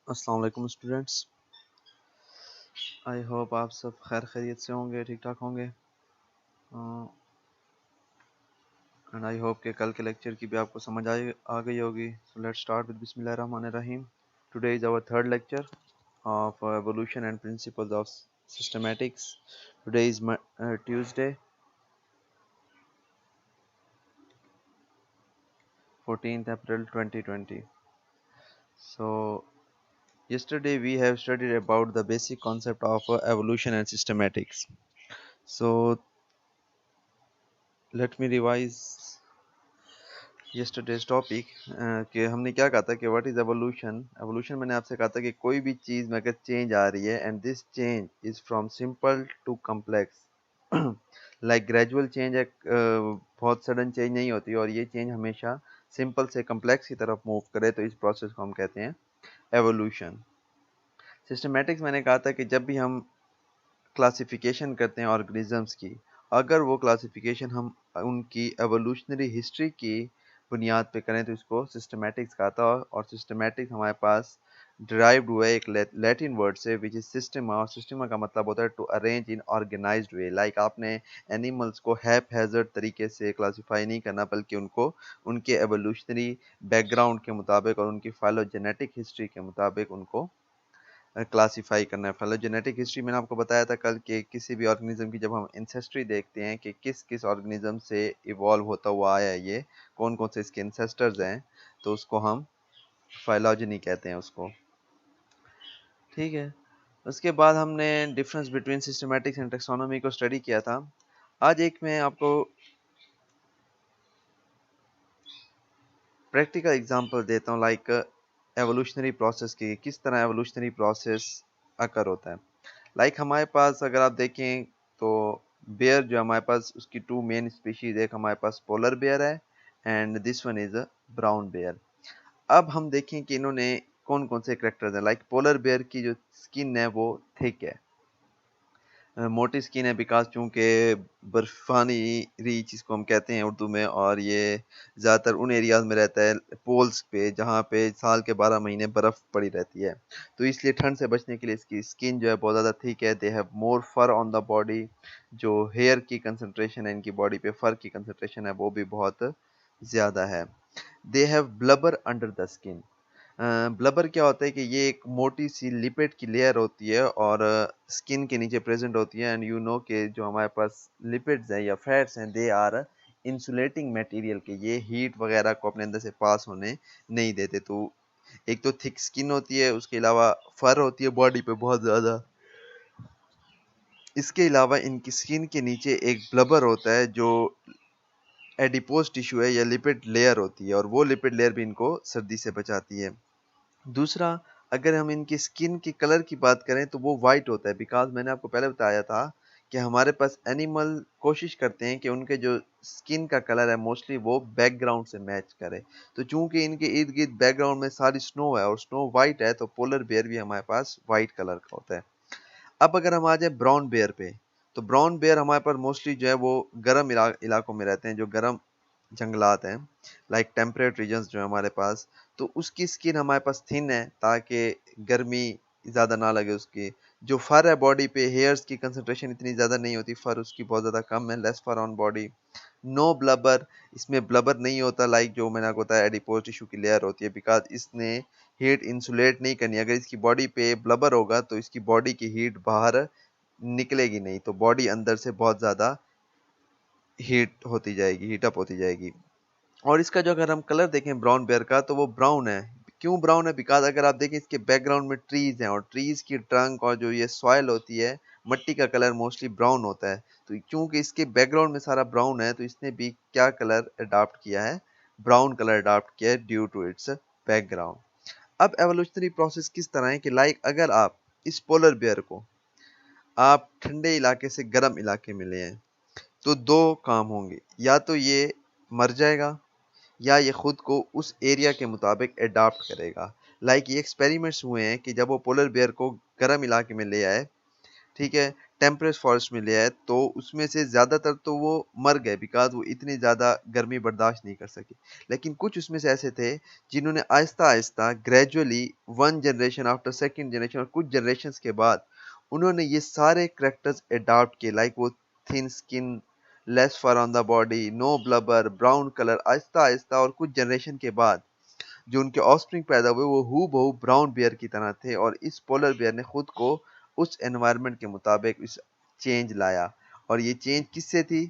अस्सलाम वालेकुम students. I hope आप सब खैर खैरियत से होंगे, ठीक ठाक होंगे। एंड आई होप कि कल के लेक्चर की भी आपको समझ आ गई होगी। सो लेट्स स्टार्ट विद बिस्मिल्लाहिर रहमानिर रहीम। Today is our third lecture of evolution and principles of systematics. Today is Tuesday 14th April 2020. So yesterday we have studied about the basic concept of evolution and systematics. So let me revise yesterday's topic कि हमने क्या कहा था कि what is evolution. Evolution मैंने आपसे कहा था कि कोई भी चीज़ में अगर चेंज आ रही है and this change is from simple to complex, like gradual change है, बहुत सडन चेंज नहीं होती और ये चेंज हमेशा सिंपल से कम्प्लेक्स की तरफ मूव करे, तो इस प्रोसेस को हम कहते हैं एवोल्यूशन। सिस्टमेटिक्स मैंने कहा था कि जब भी हम क्लासिफिकेशन करते हैं ऑर्गेनिजम्स की, अगर वो क्लासिफिकेशन हम उनकी एवोल्यूशनरी हिस्ट्री की बुनियाद पे करें तो इसको सिस्टमैटिक्स कहा था। और सिस्टमैटिक्स हमारे पास डिराइव्ड हुआ है एक लैटिन वर्ड से विच इज सिस्टमा, और सिस्टमा का मतलब होता है to arrange in organised way. Like आपने एनिमल्स को हैप हैजर्ड तरीके से क्लासिफाई नहीं करना, बल्कि उनको उनके एवोल्यूशनरी बैकग्राउंड के मुताबिक और उनकी फाइलोजेनेटिक हिस्ट्री के मुताबिक उनको क्लासिफाई करना है। फाइलोजेनेटिक हिस्ट्री मैंने आपको बताया था कल कि किसी भी ऑर्गेनिज्म की जब हम इंसेस्ट्री देखते हैं कि किस किस ऑर्गेनिज्म से इवॉल्व होता हुआ आया है, ये कौन कौन से इसके इंसेस्टर्स हैं, तो उसको हम फाइलोजेनी कहते हैं उसको। ठीक है, उसके बाद हमने difference between systematics and taxonomy को स्टडी किया था। आज एक मैं आपको प्रैक्टिकल एग्जांपल देता हूँ, लाइक एवोल्यूशनरी प्रोसेस की, किस तरह एवोल्यूशनरी प्रोसेस अकर होता है। लाइक हमारे पास अगर आप देखें तो बेयर जो हमारे पास उसकी टू मेन स्पीशीज, एक हमारे पास पोलर बेयर है and this one is a brown bear. अब हम देखें कि इन्होंने कौन कौन से करेक्टर्स हैं। लाइक पोलर बेयर की जो स्किन है वो थिक है, मोटी स्किन है, बिकॉज चूंकि बर्फानी रीच जिसको हम कहते हैं उर्दू में, और ये ज़्यादातर उन एरियाज में रहता है पोल्स पे जहाँ पे साल के 12 महीने बर्फ़ पड़ी रहती है, तो इसलिए ठंड से बचने के लिए इसकी स्किन जो है बहुत ज़्यादा थिक है। They have more fur on the body, जो हेयर की कंसनट्रेशन है इनकी बॉडी पे, फर की कंसनट्रेशन है वो भी बहुत ज़्यादा है। They have blubber under the skin. Blubber क्या होता है कि ये एक मोटी सी लिपिड की लेयर होती है और स्किन के नीचे प्रेजेंट होती है। एंड यू नो कि जो हमारे पास लिपिड्स हैं या फैट्स हैं, दे आर इंसुलेटिंग मटेरियल, के ये हीट वगैरह को अपने अंदर से पास होने नहीं देते। तो एक तो थिक स्किन होती है, उसके अलावा फर होती है बॉडी पे बहुत ज़्यादा। इसके अलावा इनकी स्किन के नीचे एक ब्लबर होता है जो एडिपोज टिश्यू है या लिपिड लेयर होती है, और वो लिपिड लेयर भी इनको सर्दी से बचाती है। दूसरा, अगर हम इनकी स्किन की कलर की बात करें तो वो वाइट होता है, बिकॉज मैंने आपको पहले बताया था कि हमारे पास एनिमल कोशिश करते हैं कि उनके जो स्किन का कलर है मोस्टली वो बैकग्राउंड से मैच करे। तो चूंकि इनके इर्द गिर्द बैकग्राउंड में सारी स्नो है और स्नो वाइट है, तो पोलर बेयर भी हमारे पास वाइट कलर का होता है। अब अगर हम आ जाए ब्राउन बेयर पे, तो ब्राउन बेयर हमारे पास मोस्टली जो है वो गर्म इलाकों में रहते हैं, जो गर्म जंगलात हैं, लाइक टेम्परेट रीजन्स जो है हमारे पास। तो उसकी स्किन हमारे पास थिन है ताकि गर्मी ज़्यादा ना लगे उसकी। जो फर है बॉडी पे, हेयर्स की कंसंट्रेशन इतनी ज़्यादा नहीं होती, फर उसकी बहुत ज़्यादा कम है, less fur on body. No blubber, इसमें ब्लबर नहीं होता, लाइक जो मैंने आपको बताया एडिपोज टिश्यू की लेयर होती है, बिकॉज इसने हीट इंसुलेट नहीं करनी। अगर इसकी बॉडी पे ब्लबर होगा तो इसकी बॉडी की हीट बाहर निकलेगी नहीं, तो बॉडी अंदर से बहुत ज़्यादा हीट होती जाएगी, हीट अप होती जाएगी। और इसका जो अगर हम कलर देखें ब्राउन बेयर का, तो वो ब्राउन है। क्यों ब्राउन है? बिकॉज अगर आप देखें इसके बैकग्राउंड में ट्रीज हैं, और ट्रीज की ट्रंक और जो ये सॉइल होती है, मट्टी का कलर मोस्टली ब्राउन होता है। तो क्योंकि इसके बैकग्राउंड में सारा ब्राउन है, तो इसने भी क्या कलर अडॉप्ट किया है? ब्राउन कलर अडॉप्ट किया है ड्यू टू इट्स बैकग्राउंड। अब एवोल्यूशनरी प्रोसेस किस तरह है कि लाइक अगर आप इस पोलर बेयर को आप ठंडे इलाके से गर्म इलाके में ले आए, तो दो काम होंगे, या तो ये मर जाएगा या ये खुद को उस एरिया के मुताबिक अडाप्ट करेगा। लाइक ये एक्सपेरिमेंट्स हुए हैं कि जब वो पोलर बेयर को गर्म इलाके में ले आए, ठीक है, टेम्परेट फॉरेस्ट में ले आए तो उसमें से ज़्यादातर तो वो मर गए बिकॉज़ वो इतनी ज़्यादा गर्मी बर्दाश्त नहीं कर सके। लेकिन कुछ उसमें से ऐसे थे जिन्होंने आहिस्ता-आहिस्ता gradually 1 generation after second generation और कुछ जनरेशंस के बाद उन्होंने ये सारे कैरेक्टर्स अडॉप्ट किए, लाइक वो thin skin, less fur on the body, no blubber, brown colour, आहिस्ता-आहिस्ता और कुछ जनरेशन के बाद जो उनके ऑफस्प्रिंग पैदा हुए वो हूबहू ब्राउन बियर की तरह थे और इस पोलर बियर ने खुद को उस एनवायरनमेंट के मुताबिक इस चेंज लाया। और ये चेंज किससे थी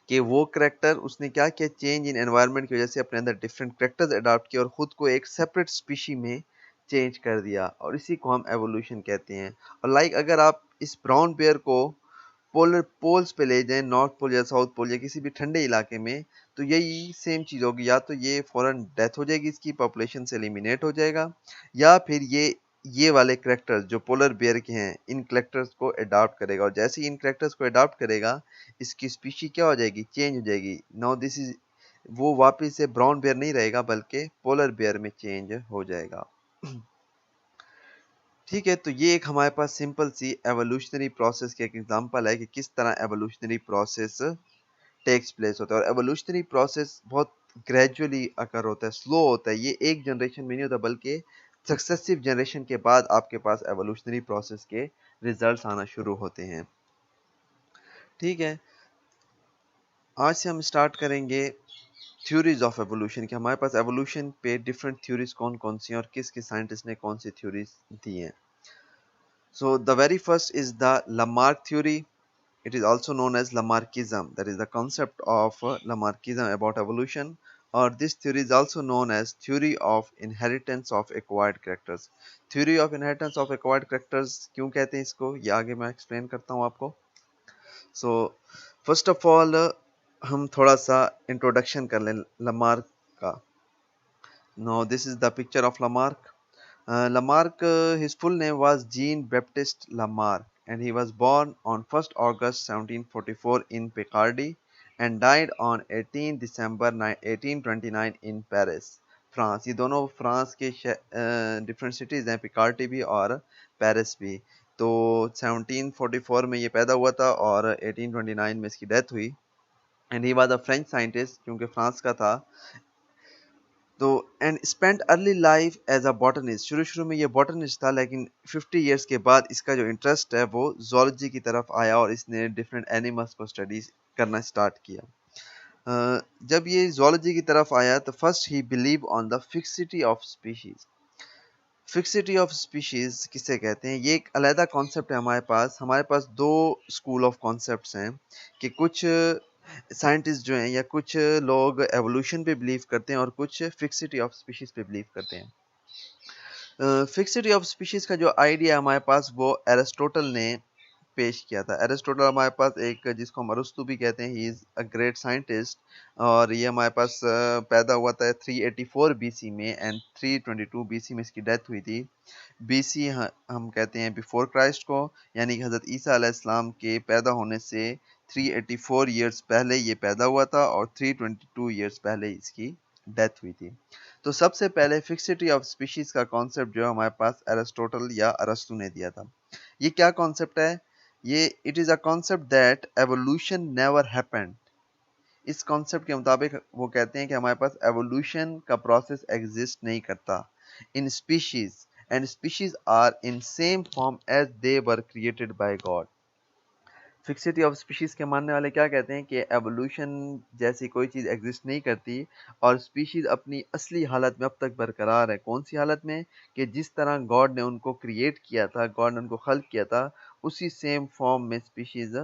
कि वो करैक्टर उसने क्या किया, चेंज इन एनवायरनमेंट की वजह से अपने अंदर डिफरेंट करैक्टर्स अडॉप्ट किए और खुद को एक सेपरेट स्पीशी में चेंज कर दिया और इसी को हम एवोल्यूशन कहते हैं। और लाइक अगर आप इस ब्राउन बियर को पोलर पोल्स पे ले जाएं, नॉर्थ पोल या साउथ पोल या किसी भी ठंडे इलाके में, तो यही सेम चीज़ होगी, या तो ये फौरन डेथ हो जाएगी, इसकी पॉपुलेशन से एलिमिनेट हो जाएगा, या फिर ये वाले करेक्टर्स जो पोलर बियर के हैं इन करेक्टर्स को अडॉप्ट करेगा और जैसे ही इन करेक्टर्स को अडॉप्ट करेगा इसकी स्पीशी क्या हो जाएगी, चेंज हो जाएगी। नाउ दिस इज वो वापस से ब्राउन बियर नहीं रहेगा बल्कि पोलर बियर में चेंज हो जाएगा। ठीक है, तो ये एक हमारे पास सिंपल सी एवोल्यूशनरी प्रोसेस की एक एग्जांपल है कि किस तरह एवोल्यूशनरी प्रोसेस टेक्स प्लेस होता है। और एवोल्यूशनरी प्रोसेस बहुत ग्रेजुअली अकर होता है, स्लो होता है, ये एक जनरेशन में नहीं होता बल्कि सक्सेसिव जनरेशन के बाद आपके पास एवोल्यूशनरी प्रोसेस के रिजल्ट्स आना शुरू होते हैं। ठीक है, आज से हम स्टार्ट करेंगे थ्योरीज ऑफ एवोल्यूशन कि हमारे पास एवोल्यूशन पे डिफरेंट थ्योरीज कौन कौन सी हैं और किस किस साइंटिस्ट ने कौन सी थ्योरीज दी हैं। So the very first is the Lamarck theory. It is also known as Lamarckism. That is the concept of Lamarckism about evolution. Or this theory is also known as theory of inheritance of acquired characters. Theory of inheritance of acquired characters क्यों कहते हैं इसको, ये आगे मैं explain करता हूँ आपको। So first of all हम थोड़ा सा इंट्रोडक्शन कर लें लमार्क का। Now this is the picture of Lamarck. Lamarck, his full name was Jean Baptiste Lamarck, and he was born on 1st August 1744 in Picardy and died on 18 December 1829 in Paris, France. ये दोनों France के different cities हैं, Picardy भी और Paris भी। तो 1744 में ये पैदा हुआ था और 1829 में इसकी डेथ हुई। And he was a French scientist, क्योंकि फ्रांस का था। तो and spend early life as a botanist, शुरू शुरू में ये बॉटनिस्ट था लेकिन 50 इयर्स के बाद इसका जो इंटरेस्ट है वो जोलॉजी की तरफ आया और इसने डिफरेंट एनिमल्स को स्टडीज करना स्टार्ट किया। जब ये जोलॉजी की तरफ आया तो first he believe on the fixity of species. Fixity of species किसे कहते हैं, ये एक अलहदा कॉन्सेप्ट है। हमारे पास दो स्कूल ऑफ कॉन्सेप्ट्स हैं कि कुछ साइंटिस्ट जो हैं या कुछ लोग एवोल्यूशन पे बिलीव करते हैं और कुछ फिक्सिटी ऑफ स्पीशीज पे बिलीव करते हैं। फिक्सिटी ऑफ स्पीशीज का जो आइडिया हमारे पास वो एरिस्टोटल ने पेश किया था। एरिस्टोटल हमारे पास एक जिसको हम अरस्तु भी कहते हैं, he is a great scientist, और ये हमारे पास पैदा हुआ था 384 बीसी में एंड 322 बीसी में इसकी डेथ हुई थी। बीसी हम कहते हैं बिफोर क्राइस्ट को, यानी कि हज़रत ईसा अलैहिस्सलाम के पैदा होने से 384 ईयर्स पहले ये पैदा हुआ था और 322 ईयर्स पहले इसकी डेथ हुई थी। तो सबसे पहले फिक्सिटी ऑफ स्पीशीज का कॉन्सेप्ट जो हमारे पास एरिस्टोटल या अरस्तु ने दिया था। ये क्या कॉन्सेप्ट है, ये it is a concept that evolution never happened. इस कॉन्सेप्ट के मुताबिक वो कहते हैं कि हमारे पास एवोल्यूशन का प्रोसेस एग्जिस्ट नहीं करता in species and species are in same form as they were created by God. Fixity of species के मानने वाले क्या कहते हैं कि एवोल्यूशन जैसी कोई चीज़ एग्जिस्ट नहीं करती और स्पीशीज अपनी असली हालत में अब तक बरकरार है। कौन सी हालत में, कि जिस तरह गॉड ने उनको क्रिएट किया था, गॉड ने उनको खल्क किया था, उसी सेम फॉर्म में स्पीशीज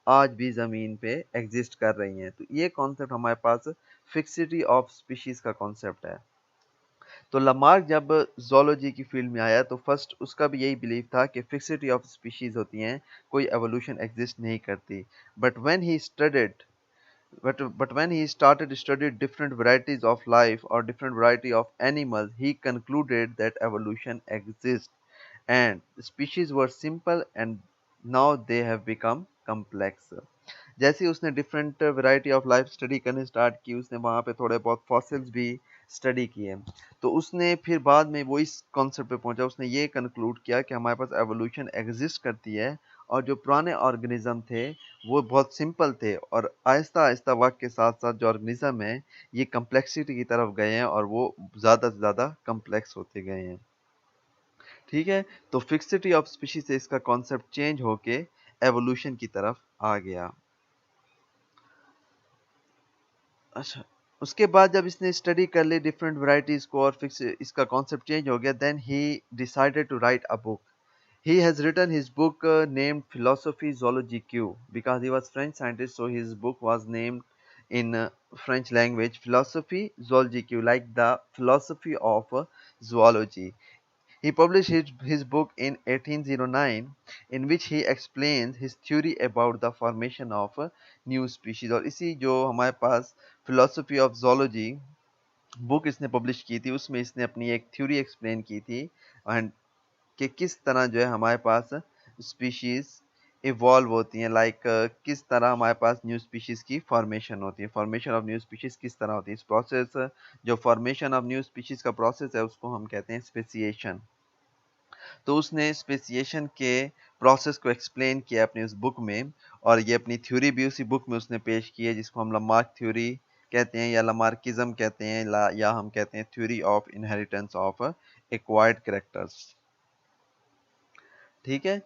आज भी ज़मीन पे एग्जिस्ट कर रही हैं। तो ये कॉन्सेप्ट हमारे पास फिक्सिटी ऑफ स्पीशीज का कॉन्सेप्ट है। तो लमार्क जब ज़ूलॉजी की फील्ड में आया तो फर्स्ट उसका भी यही बिलीव था कि फिक्सिटी ऑफ स्पीशीज होती हैं, कोई एवोल्यूशन एग्जिस्ट नहीं करती। But when he studied but when he started studied different varieties of life or different variety of animals, he concluded that evolution exists and species were simple and now they have become complex। जैसे ही उसने different variety of life study करनी start की, उसने वहाँ पे थोड़े बहुत fossils भी स्टडी किए, तो उसने फिर बाद में वो इस कॉन्सेप्ट पे पहुंचा, उसने ये कंक्लूड किया कि हमारे पास एवोल्यूशन एग्जिस्ट करती है और जो पुराने ऑर्गेनिज्म थे वो बहुत सिंपल थे, और आहिस्ता आहिस्ता वक्त के साथ साथ जो ऑर्गेनिज्म है ये कम्प्लेक्सिटी की तरफ गए हैं और वो ज़्यादा से ज़्यादा कम्प्लेक्स होते गए हैं। ठीक है, तो फिक्सिटी ऑफ स्पीशीज से इसका कॉन्सेप्ट चेंज होके एवोल्यूशन की तरफ आ गया। अच्छा, उसके बाद जब इसने स्टडी कर ली डिफरेंट वैरायटीज को और फिक्स इसका कॉन्सेप्ट चेंज हो गया, then he decided to write a book. He has written his book named Philosophy Zoology Q because he was French scientist, so his book was named in French language Philosophy Zoology Q, like the philosophy of zoology. He published his book in 1809, in which he explains his theory about the formation of new species. और इसी जो हमारे पास philosophy of zoology book इसने publish की थी, उसमें इसने अपनी एक थ्योरी एक्सप्लेन की थी एंड कि किस तरह जो है हमारे पास स्पीशीज इवॉल्व होती हैं, लाइक किस तरह हमारे पास न्यू स्पीशीज की फॉर्मेशन होती है, फॉर्मेशन ऑफ न्यू स्पीशीज किस तरह होती है। इस प्रोसेस जो फॉर्मेशन ऑफ न्यू स्पीशीज का प्रोसेस है उसको हम कहते हैं स्पेसिएशन। तो उसने स्पेसिएशन के प्रोसेस को एक्सप्लेन किया अपनी उस बुक में, और ये अपनी थ्योरी भी उसी बुक में उसने पेश की है, जिसको हम लमार्क थ्योरी कहते हैं या लमार्किज्म कहते हैं, या हम कहते हैं theory of inheritance of acquired characters. ठीक है,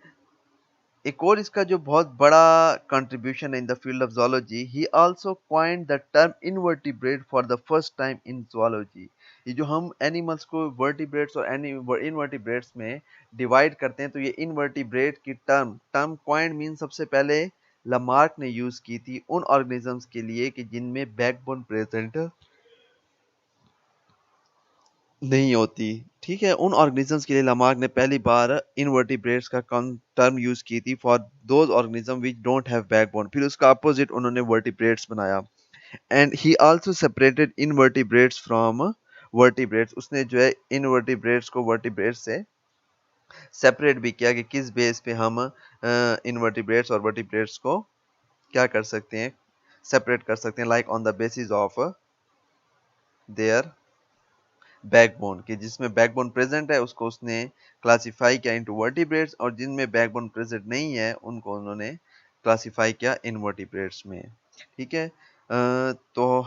एक और इसका जो बहुत बड़ा कंट्रीब्यूशन है in the field of zoology, he also coined the term invertebrate for the first time in zoology. ये जो हम एनिमल्स को वर्टिब्रेट्स और इनवर्टिब्रेट्स में डिवाइड करते हैं, तो ये इनवर्टिब्रेट की टर्म कॉइन्ड मीन सबसे पहले लमार्क ने यूज की थी उन ऑर्गेनिजम्स के लिए कि जिनमें बैकबोन प्रेजेंट नहीं होती। ठीक है, उन ऑर्गेनिजम्स के लिए लामार्क ने पहली बार इनवर्टिब्रेट्स का टर्म यूज की थी for those organism which don't have backbone. फिर उसका अपोजिट उन्होंने वर्टिब्रेट्स बनाया, and he also separated invertebrates from vertebrates. उसने जो है इनवर्टिब्रेट्स को वर्टिब्रेट्स से सेपरेट भी किया कि किस बेस पे हम इनवर्टिब्रेट्स और वर्टिब्रेट्स को क्या कर सकते हैं, सेपरेट कर सकते हैं, like on the basis of their backbone, कि जिसमें बैकबोन प्रेजेंट है उसको उसने क्लासिफाई किया इनटू वर्टिब्रेट्स, और जिनमें बैकबोन प्रेजेंट नहीं है उनको उन्होंने क्लासिफाई किया इनवर्टिब्रेट्स में। ठीक है, तो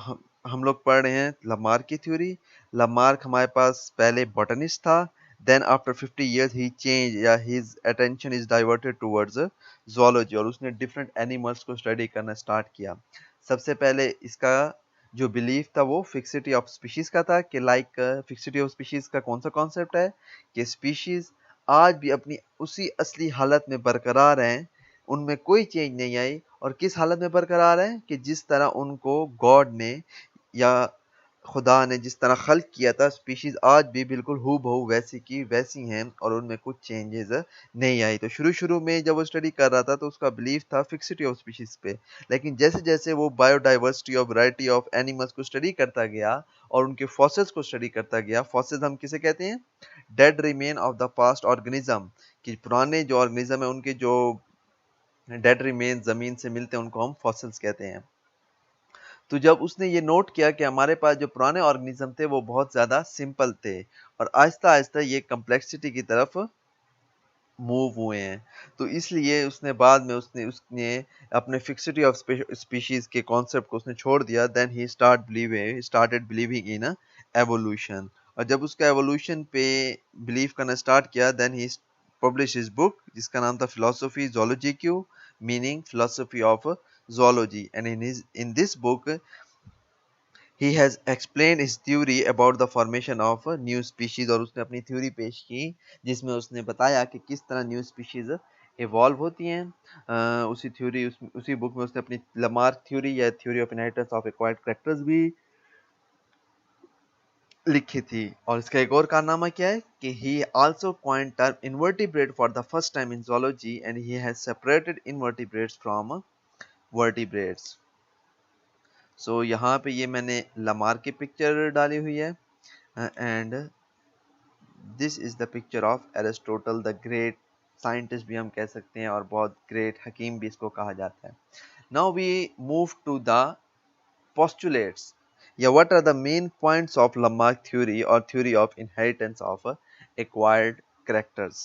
हम लोग पढ़ रहे हैं लामार्क की थ्योरी। लामार्क हमारे पास पहले बॉटनिस्ट था, देन आफ्टर 50 इयर्स ही चेंज या his attention is diverted towards zoology, और उसने डिफरेंट एनिमल्स को स्टडी करना स्टार्ट किया। सबसे पहले इसका जो बिलीफ था वो फिक्सिटी ऑफ स्पीशीज का था, कि लाइक फिक्सिटी ऑफ स्पीशीज का कौन सा कॉन्सेप्ट है कि स्पीशीज आज भी अपनी उसी असली हालत में बरकरार हैं, उनमें कोई चेंज नहीं आई, और किस हालत में बरकरार है कि जिस तरह उनको गॉड ने या खुदा ने जिस तरह खल्क किया था, स्पीशीज आज भी बिल्कुल हूबहू वैसी की वैसी हैं और उनमें कुछ चेंजेस नहीं आई। तो शुरू शुरू में जब वो स्टडी कर रहा था तो उसका बिलीफ था फिक्सिटी ऑफ स्पीशीज पे, लेकिन जैसे जैसे वो बायोडाइवर्सिटी और वैरायटी ऑफ एनिमल्स को स्टडी करता गया और उनके फॉसिल्स को स्टडी करता गया, फॉसिल्स हम किसे कहते हैं, dead remain of the past organism, कि पुराने जो ऑर्गेनिज्म है उनके जो डेड रिमेन जमीन से मिलते हैं उनको हम फॉसिल्स कहते हैं। तो जब उसने ये नोट किया कि हमारे पास जो पुराने ऑर्गेनिज्म थे वो बहुत ज़्यादा सिंपल थे और आहिस्ता आहिस्ता ये कम्प्लेक्सिटी की तरफ मूव हुए हैं, तो इसलिए उसने बाद में उसने उसने अपने फिक्सिटी ऑफ स्पीशीज के कॉन्सेप्ट को उसने छोड़ दिया। Then he started believing in evolution, और जब उसका एवोल्यूशन पे बिलीव करना स्टार्ट किया, then he publish his book जिसका नाम था फिलोसफी ज़ूलॉजी क्यू, meaning philosophy of zoology, and in this book he has explained his theory about the formation of new species, और उसने अपनी थ्योरी पेश की जिसमें उसने बताया कि किस तरह न्यू स्पीशीज इवॉल्व होती हैं। उसी बुक में उसने अपनी लमार्क थ्योरी या theory of inheritance of acquired characters भी लिखी थी। और इसका एक और कारनामा क्या है कि he also coined term invertebrate for the first time in zoology, and he has separated invertebrates from vertebrates. सो यहाँ पे ये मैंने लमार की पिक्चर डाली हुई है, and this is the picture of Aristotle the great scientist भी हम कह सकते हैं और बहुत ग्रेट हकीम भी इसको कहा जाता है। Now we move to the postulates, या what are the main points of Lamarck theory or theory of inheritance of acquired characters.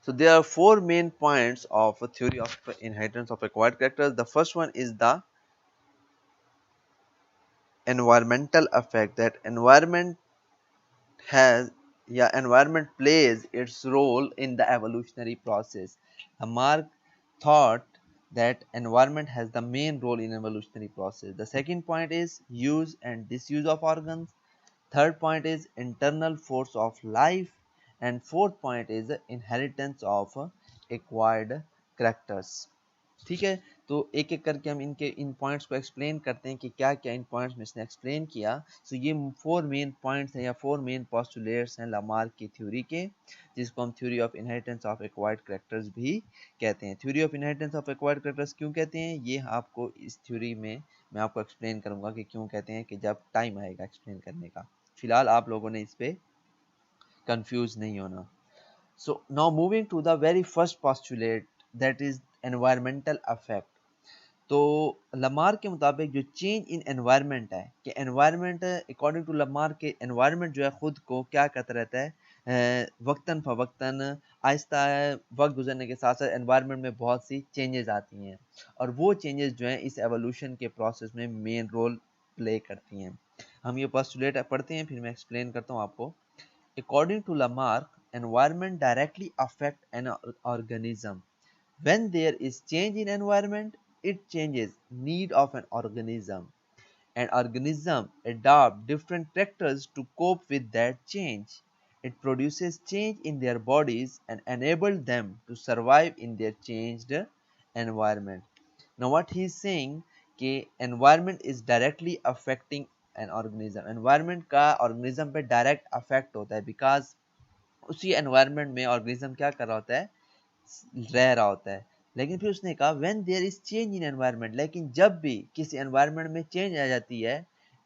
So there are four main points of a theory of inheritance of acquired characters. The first one is the environmental effect, that has environment plays its role in the evolutionary process. Lamarck thought that environment has the main role in evolutionary process. The second point is use and disuse of organs. Third point is internal force of life, and fourth point is inheritance of acquired characters. ठीक है, तो एक एक करके हम इनके इन points को explain करते हैं कि क्या क्या इन पॉइंट्स में इसने एक्सप्लेन किया. सो ये फोर मेन पॉइंट्स हैं या फोर मेन पोस्टुलेट्स हैं लामार्क की थ्योरी के, जिसको हम theory of inheritance of acquired characters भी कहते हैं. Theory of inheritance of acquired characters क्यों कहते हैं, ये आपको इस थ्योरी में मैं आपको एक्सप्लेन करूंगा कि क्यों कहते हैं, कि जब टाइम आएगा एक्सप्लेन करने का. फिलहाल आप लोगों ने इस पे कंफ्यूज नहीं होना. So now moving to the very first postulate, that is environmental effect. तो लमार के मुताबिक जो चेंज इन एनवायरनमेंट है, कि एनवायरनमेंट अकॉर्डिंग टू लमार के एनवायरनमेंट जो है ख़ुद को क्या करता रहता है, वक्तन फ़वक्तन आहिस्ता वक्त गुजरने के साथ साथ एनवायरनमेंट में बहुत सी चेंजेस आती हैं, और वो चेंजेस जो हैं इस एवोल्यूशन के प्रोसेस में मेन रोल प्ले करती हैं. हम ये पोस्टुलेट पढ़ते हैं, फिर मैं एक्सप्लेन करता हूँ आपको. According to Lamarck, environment directly affect an organism. When there is change in environment, it changes need of an organism. An organism adopt different characters to cope with that change. It produces change in their bodies and enable them to survive in their changed environment. Now what he is saying कि environment is directly affecting an organism. Environment का organism पे direct affect होता है, because उसी environment में organism क्या कर रहा होता है, रह रहा होता है. लेकिन फिर उसने कहा when there is change in environment, लेकिन जब भी किसी एनवायरनमेंट में चेंज आ जाती है,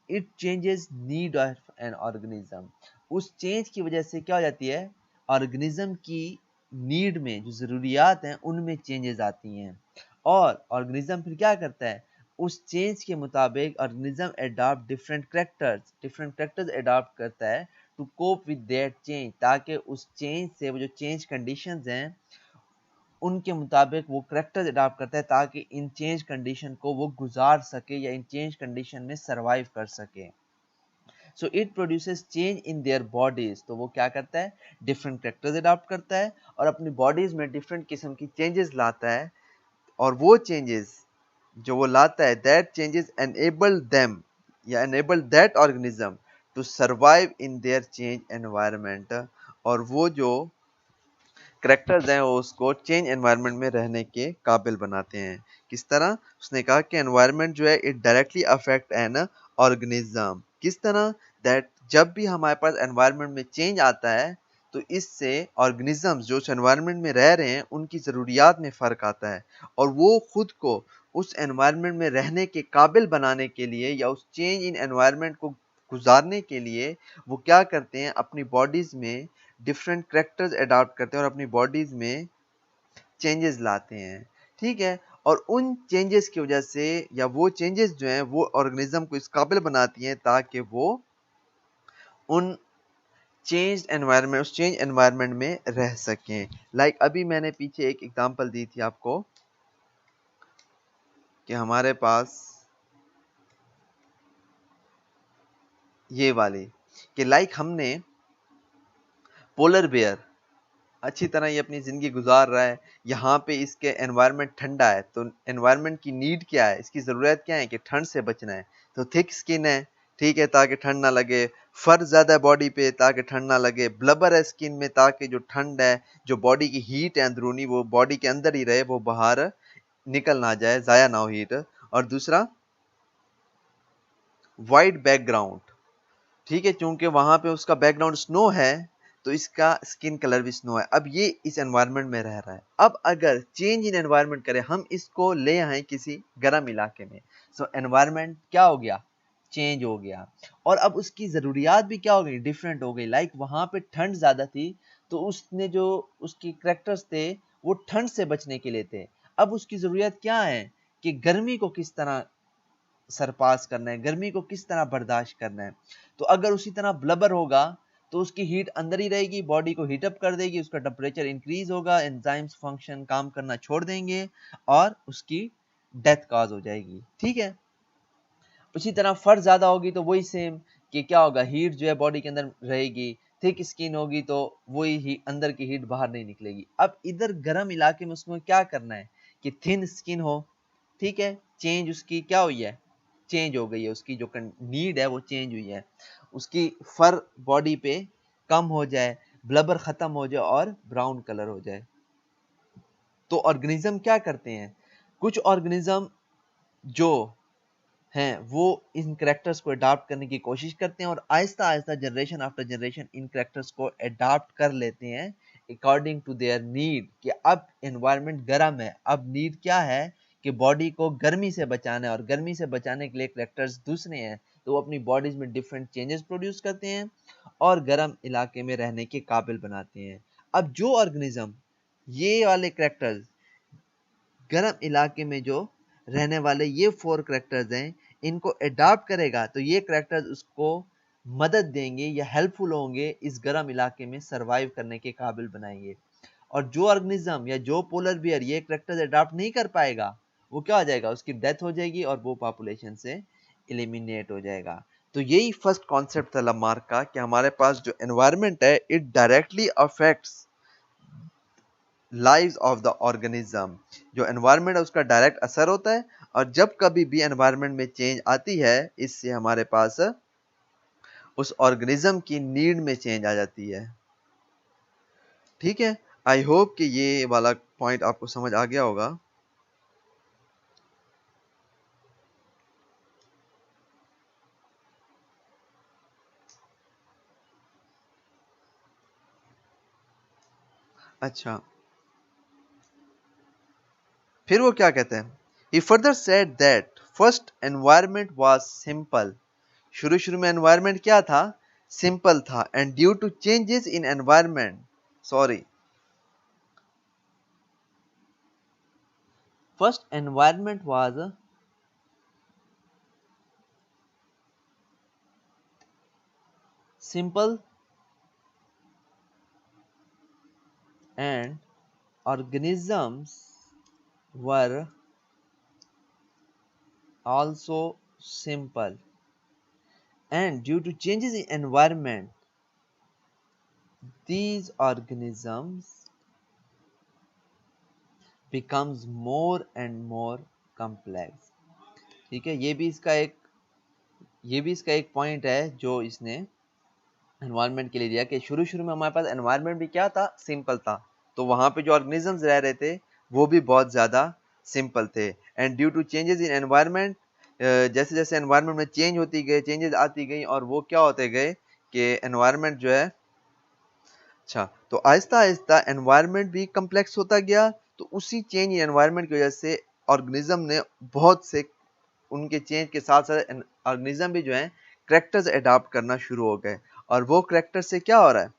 it changes need of an organism. उस चेंज की वजह से क्या हो जाती है, ऑर्गेनिज्म की नीड में जो ज़रूरियात हैं उनमें चेंजेस आती हैं, और ऑर्गेनिज्म फिर क्या करता है, उस चेंज के मुताबिक organism adopt different characters adopt करता है to cope with that change, ताकि उस चेंज से वो जो चेंज कंडीशंस हैं उनके मुताबिक वो करेक्टर्स अडॉप्ट करता है, ताकि इन चेंज कंडीशन को वो गुजार सके या इन चेंज कंडीशन में सरवाइव कर सके. So it produces change in their bodies. तो वो क्या करता है, डिफरेंट करेक्टर्स अडॉप्ट करता है और अपनी बॉडीज में डिफरेंट किस्म की चेंजेस लाता है, और वो चेंजेस जो वो लाता है, दैट चेंजेस एनेबल देम या enable that organism to survive in their change environment. और वो जो करेक्टर्स हैं वो उसको चेंज एनवायरनमेंट में रहने के काबिल बनाते हैं. किस तरह, उसने कहा कि एनवायरनमेंट जो है it directly affect an organism. किस तरह, दैट जब भी हमारे पास एनवायरनमेंट में चेंज आता है तो इससे ऑर्गेनिजम्स जो उस एनवायरनमेंट में रह रहे हैं उनकी ज़रूरियात में फ़र्क आता है, और वो खुद को उस एनवायरनमेंट में रहने के काबिल बनाने के लिए या उस चेंज इन एनवायरनमेंट को गुजारने के लिए वो क्या करते हैं, अपनी बॉडीज़ में डिफरेंट करेक्टर्स अडॉप्ट करते हैं और अपनी बॉडीज़ में चेंजेस लाते हैं. ठीक है, और उन चेंजेस की वजह से या वो चेंजेस जो हैं वो ऑर्गेनिज्म को इस काबिल बनाती हैं ताकि वो उन चेंज एनवायरनमेंट उस चेंज एनवायरनमेंट में रह सकें. लाइक अभी मैंने पीछे एक एग्जांपल दी थी आपको कि हमारे पास ये वाली, कि लाइक हमने पोलर बेयर अच्छी तरह ये अपनी ज़िंदगी गुजार रहा है, यहाँ पे इसके एनवायरनमेंट ठंडा है, तो एनवायरनमेंट की नीड क्या है, इसकी ज़रूरत क्या है कि ठंड से बचना है. तो थिक स्किन है, ठीक है, ताकि ठंड ना लगे. फर ज़्यादा है बॉडी पे ताकि ठंड ना लगे. ब्लबर है स्किन में ताकि जो ठंड है, जो बॉडी की हीट है अंदरूनी, वो बॉडी के अंदर ही रहे, वो बाहर निकल ना जाए, ज़ाया ना हो हीट. और दूसरा वाइट बैकग्राउंड, ठीक है, क्योंकि वहाँ पे उसका बैकग्राउंड स्नो है तो इसका स्किन कलर भी स्नो है. अब ये इस एनवायरनमेंट में रह रहा है. अब अगर चेंज इन एनवायरनमेंट करें, हम इसको ले आए किसी गर्म इलाके में, सो एनवायरनमेंट क्या हो गया, चेंज हो गया, और अब उसकी ज़रूरियात भी क्या हो गई, डिफरेंट हो गई. लाइक वहाँ पे ठंड ज़्यादा थी तो उसने जो उसकी करेक्टर्स थे वो ठंड से बचने के लिए थे. अब उसकी ज़रूरियत क्या है कि गर्मी को किस तरह सरपास करना है, गर्मी को किस तरह बर्दाश्त करना है. तो अगर उसी तरह ब्लबर होगा तो उसकी हीट अंदर ही रहेगी, बॉडी को हीट अप कर देगी, उसका टेम्परेचर इंक्रीज होगा, एंजाइम्स फंक्शन काम करना छोड़ देंगे और उसकी डेथ कॉज हो जाएगी। ठीक है, उसी तरह फर ज्यादा होगी तो वही सेम कि क्या होगा, हीट जो है बॉडी के अंदर रहेगी, थिक स्किन होगी तो वही अंदर की हीट बाहर नहीं निकलेगी। अब इधर गर्म इलाके में उसमें क्या करना है कि थिन स्किन हो, ठीक है, चेंज उसकी क्या हुई है, चेंज हो गई है, उसकी जो नीड है वो चेंज हुई है, उसकी फर बॉडी पे कम हो जाए, ब्लबर खत्म हो जाए और ब्राउन कलर हो जाए। तो ऑर्गेनिज्म क्या करते हैं, कुछ ऑर्गेनिज्म जो हैं वो इन करेक्टर्स को अडॉप्ट करने की कोशिश करते हैं और Aahista Aahista generation after generation in characters को अडॉप्ट कर लेते हैं अकॉर्डिंग टू देयर नीड, कि अब एनवायरनमेंट गर्म है, अब नीड क्या है कि बॉडी को गर्मी से बचाना है और गर्मी से बचाने के लिए करेक्टर्स दूसरे हैं, तो वो अपनी बॉडीज में डिफरेंट चेंजेस प्रोड्यूस करते हैं और गर्म इलाके में रहने के काबिल बनाते हैं। अब जो ऑर्गेनिज्म ये वाले करेक्टर्स गर्म इलाके में जो रहने वाले ये 4 करेक्टर्स हैं, इनको अडॉप्ट करेगा तो ये करेक्टर्स उसको मदद देंगे या हेल्पफुल होंगे, इस गर्म इलाके में सरवाइव करने के काबिल बनाएंगे। और जो ऑर्गेनिज्म या जो पोलर बियर ये करेक्टर्स अडॉप्ट नहीं कर पाएगा, वो क्या हो जाएगा, उसकी डेथ हो जाएगी और वो पॉपुलेशन से एलिमिनेट हो जाएगा। तो यही फर्स्ट कॉन्सेप्ट था लामार्क का कि हमारे पास जो एनवायरनमेंट है it directly affects lives of the organism. जो एनवायरनमेंट है उसका डायरेक्ट असर होता है और जब कभी भी एनवायरनमेंट में चेंज आती है इससे हमारे पास उस ऑर्गेनिज्म की नीड में चेंज आ जाती है। ठीक है, आई होप कि ये वाला पॉइंट आपको समझ आ गया होगा। अच्छा, फिर वो क्या कहते हैं, he further said that first environment was simple। शुरू शुरू में एनवायरनमेंट क्या था, सिंपल था, and due to changes in environment, sorry, first environment was simple and organisms were also simple, and due to changes in environment these organisms becomes more and more complex। ठीक है, ये भी इसका एक point है जो इसने एनवायरनमेंट के लिए दिया कि शुरू शुरू में हमारे पास एनवायरनमेंट भी क्या था, सिंपल था, तो वहां पे जो ऑर्गेनिजम्स रह रहे थे वो भी बहुत ज्यादा सिंपल थे। And due to changes in environment, जैसे जैसे एनवायरनमेंट में चेंज होती गई, चेंजेस आती गई और वो क्या होते गए कि एनवायरनमेंट जो है, अच्छा, तो आहिस्ता आहिस्ता एनवायरनमेंट भी कम्प्लेक्स होता गया, तो उसी चेंज इन एनवायरनमेंट की वजह से ऑर्गेनिज्म ने बहुत से, उनके चेंज के साथ साथ ऑर्गेनिज्म भी जो है करेक्टर्स अडॉप्ट करना शुरू हो गए, और वो करेक्टर से क्या हो रहा है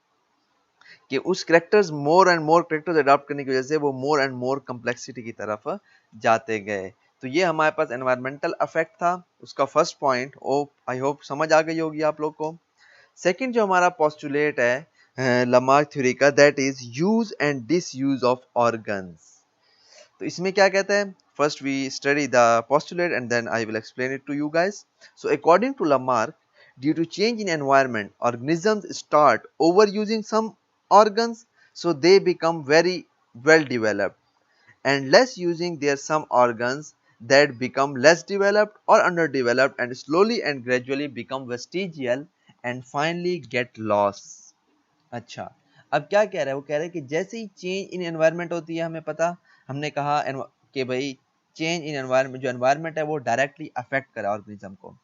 कि उस characters more and more characters adopt करने की वजह से वो मोर एंड मोर कम्प्लेक्सिटी की तरफ जाते गए। तो ये हमारे पास एनवायरमेंटल इफेक्ट था, उसका first point oh I hope समझ आ गई होगी आप लोग को। सेकंड जो हमारा पोस्टुलेट है लामार्क थ्योरी का, that is use and disuse of organs. तो इसमें क्या कहते हैं, first we study the postulate and then I will explain it to you guys. So according to Lamarck, due to change in environment organisms start overusing some organs, so they become very well developed, and less using their some organs that become less developed or underdeveloped and slowly and gradually become vestigial and finally get lost। अच्छा, अब क्या कह रहा है, वो कह रहा है कि जैसे ही चेंज इन एनवायरनमेंट होती है, हमें पता, हमने कहा कि भाई चेंज इन एनवायरनमेंट, जो एनवायरनमेंट है वो डायरेक्टली अफेक्ट करे ऑर्गेनिज्म को।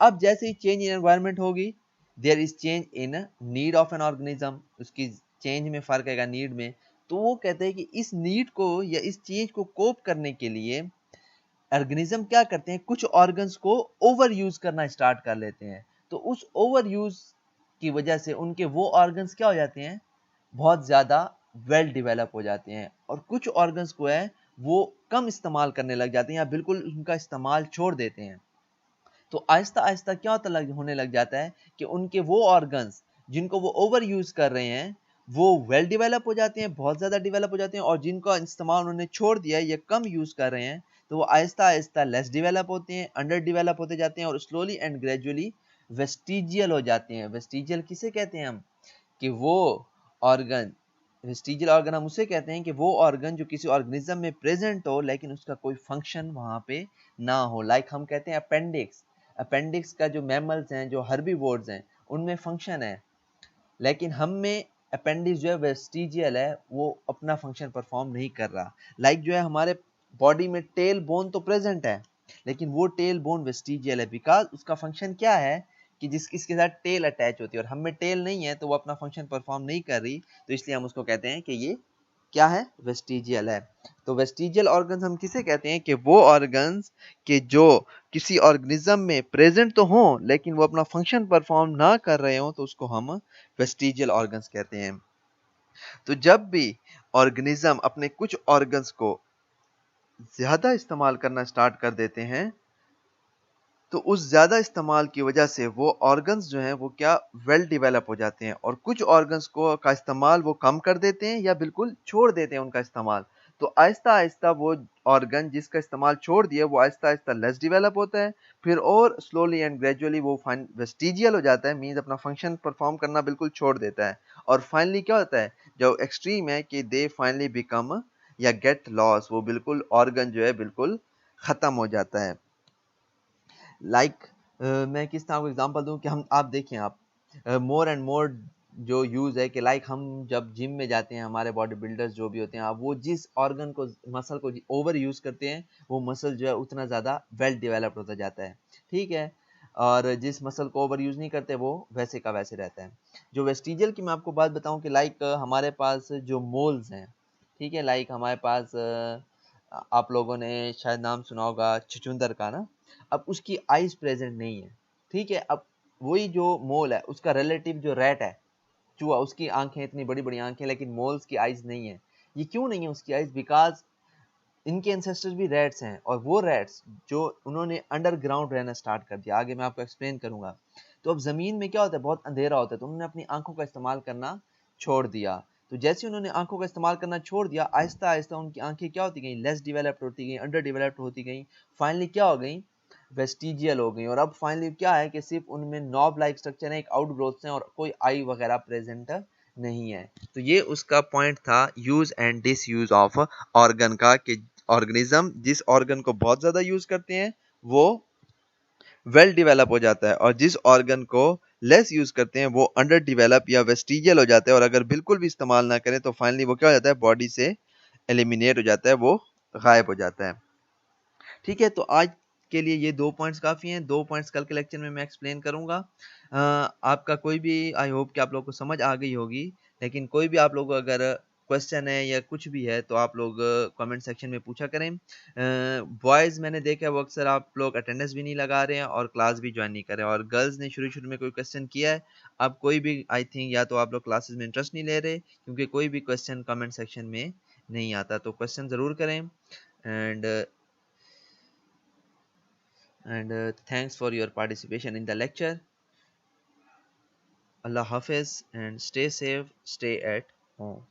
अब जैसे ही चेंज इन एनवायरनमेंट होगी, there is change in need of an organism, उसकी चेंज में फर्क आएगा नीड में। तो वो कहते हैं कि इस नीड को या इस चेंज को कोप करने के लिए ऑर्गेनिज्म क्या करते हैं, कुछ ऑर्गन्स को ओवर यूज करना स्टार्ट कर लेते हैं। तो उस ओवर यूज की वजह से उनके वो ऑर्गन्स क्या हो जाते हैं, बहुत ज़्यादा वेल डेवलप हो जाते हैं, और कुछ ऑर्गन्स को है वो कम इस्तेमाल करने लग जाते हैं या बिल्कुल उनका इस्तेमाल छोड़ देते हैं। तो आहिस्ता आहिस्ता क्या होने लग जाता है कि उनके वो ऑर्गन्स जिनको वो ओवर यूज कर रहे हैं वो वेल डेवलप हो जाते हैं, बहुत ज़्यादा डेवलप हो जाते हैं, और जिनका इस्तेमाल उन्होंने छोड़ दिया है या कम यूज़ कर रहे हैं तो वो आहिस्ता आहिस्ता लेस डेवलप होते हैं, अंडर डेवलप होते जाते हैं और स्लोली एंड ग्रेजुअली वेस्टिजियल हो जाते हैं। वेस्टिजियल किसे कहते हैं हम? कि वो ऑर्गन, वेस्टिजियल ऑर्गन हम उसे कहते हैं कि वो ऑर्गन जो किसी ऑर्गेनिज्म में प्रेजेंट हो लेकिन उसका कोई फंक्शन वहाँ पे ना हो। लाइक हम कहते हैं अपेंडिक्स। अपेंडिक्स का जो मैमल्स हैं, जो हर्बीवोर्स हैं, उनमें फंक्शन है, लेकिन हम में अपेंडिक्स जो है वेस्टिजियल है, वो अपना फंक्शन परफॉर्म नहीं कर रहा। लाइक जो है हमारे बॉडी में टेल बोन तो प्रेजेंट है लेकिन वो टेल बोन वेस्टिजियल है, बिकॉज उसका फंक्शन क्या है कि इसके साथ टेल अटैच होती है, और हम में टेल नहीं है तो वो अपना फंक्शन परफॉर्म नहीं कर रही, तो इसलिए हम उसको कहते हैं कि ये क्या है? वेस्टिजियल है। तो वेस्टिजियल ऑर्गन्स हम किसे कहते हैं? कि वो ऑर्गन्स के जो किसी ऑर्गेनिज्म में प्रेजेंट तो हों लेकिन वो अपना फंक्शन परफॉर्म ना कर रहे हों, तो उसको हम वेस्टिजियल ऑर्गन्स कहते हैं। तो जब भी ऑर्गेनिज्म अपने कुछ ऑर्गन्स को ज्यादा इस्तेमाल करना स्टार्ट कर देते हैं तो उस ज़्यादा इस्तेमाल की वजह से वो ऑर्गन्स जो हैं वो क्या वेल डेवलप हो जाते हैं, और कुछ ऑर्गन्स को का इस्तेमाल वो कम कर देते हैं या बिल्कुल छोड़ देते हैं उनका इस्तेमाल। तो आहिस्ता आहिस्ता वो ऑर्गन जिसका इस्तेमाल छोड़ दिया वो आहिस्ता आहिस्ता लेस डेवलप होता है, फिर और स्लोली एंड ग्रेजुअली वो वेस्टिजियल हो जाता है, मीन्स अपना फंक्शन परफॉर्म करना बिल्कुल छोड़ देता है, और फाइनली क्या होता है जो एक्सट्रीम है कि दे फाइनली बिकम या गेट लॉस, वो बिल्कुल ऑर्गन जो है बिल्कुल ख़त्म हो जाता है। लाइक मैं किस तरह को एग्जांपल दूं कि हम आप देखें आप मोर एंड मोर जो यूज़ है कि लाइक हम जब जिम में जाते हैं, हमारे बॉडी बिल्डर्स जो भी होते हैं, आप वो जिस ऑर्गन को मसल को ओवर यूज़ करते हैं वो मसल जो है उतना ज़्यादा वेल डेवलप्ड होता जाता है, ठीक है, और जिस मसल को ओवर यूज़ नहीं करते वो वैसे का वैसे रहता है। जो वेस्टिजियल की मैं आपको बात बताऊं कि लाइक हमारे पास जो मोल्स हैं, ठीक है, लाइक हमारे पास आप लोगों ने शायद नाम सुना होगा छुचुंदर का ना, अब उसकी आइज प्रेजेंट नहीं है, ठीक है, अब वही जो मोल है उसका रिलेटिव जो रैट है, चूहा, उसकी आंखें इतनी बड़ी बड़ी आंखें, लेकिन मोल्स की आइज नहीं है। ये क्यों नहीं है उसकी आइज? बिकॉज इनके एंसेस्टर्स भी रैट्स हैं, और वो रैट्स जो उन्होंने अंडरग्राउंड रहना स्टार्ट कर दिया, आगे मैं आपको एक्सप्लेन करूंगा। तो अब जमीन में क्या होता है, बहुत अंधेरा होता है, तो उन्होंने अपनी आंखों का इस्तेमाल करना छोड़ दिया। तो जैसे उन्होंने आंखों का इस्तेमाल करना छोड़ दिया, आहिस्ता आहिस्ता उनकी आंखें क्या होती गई, लेस डेवलप्ड होती गई, अंडर डेवलप्ड होती गई, फाइनली क्या हो गई, वेस्टिजियल हो गई, और अब फाइनली क्या है कि सिर्फ उनमें नॉब लाइक स्ट्रक्चर है, एक आउटग्रोथ है, और कोई आई वगैरह प्रेजेंट नहीं है। तो ये उसका पॉइंट था use and disuse of organ का, कि ऑर्गेनिज्म जिस ऑर्गन को बहुत ज्यादा यूज करते हैं वो वेल डेवलप हो जाता है, और जिस ऑर्गन को लेस यूज करते हैं वो अंडर डेवलप या वेस्टिजियल हो जाता है, और अगर बिल्कुल भी इस्तेमाल ना करें तो फाइनली वो क्या हो जाता है, बॉडी से एलिमिनेट हो जाता है, वो गायब हो जाता है। ठीक है, तो आज के लिए ये 2 पॉइंट्स काफ़ी हैं, 2 पॉइंट्स कल के लेक्चर में मैं एक्सप्लेन करूँगा। आपका कोई भी, आई होप कि आप लोग को समझ आ गई होगी, लेकिन कोई भी आप लोग को अगर क्वेश्चन है या कुछ भी है तो आप लोग कमेंट सेक्शन में पूछा करें। बॉयज़ मैंने देखा है वो अक्सर आप लोग अटेंडेंस भी नहीं लगा रहे हैं और क्लास भी ज्वाइन नहीं कर रहे हैं, और गर्ल्स ने शुरू-शुरू में कोई क्वेश्चन किया है, अब कोई भी आई थिंक या तो आप लोग क्लासेस में इंटरेस्ट नहीं ले रहे, क्योंकि कोई भी क्वेश्चन कमेंट सेक्शन में नहीं आता, तो क्वेश्चन ज़रूर करें। And thanks for your participation in the lecture. Allah Hafiz and stay safe, stay at home.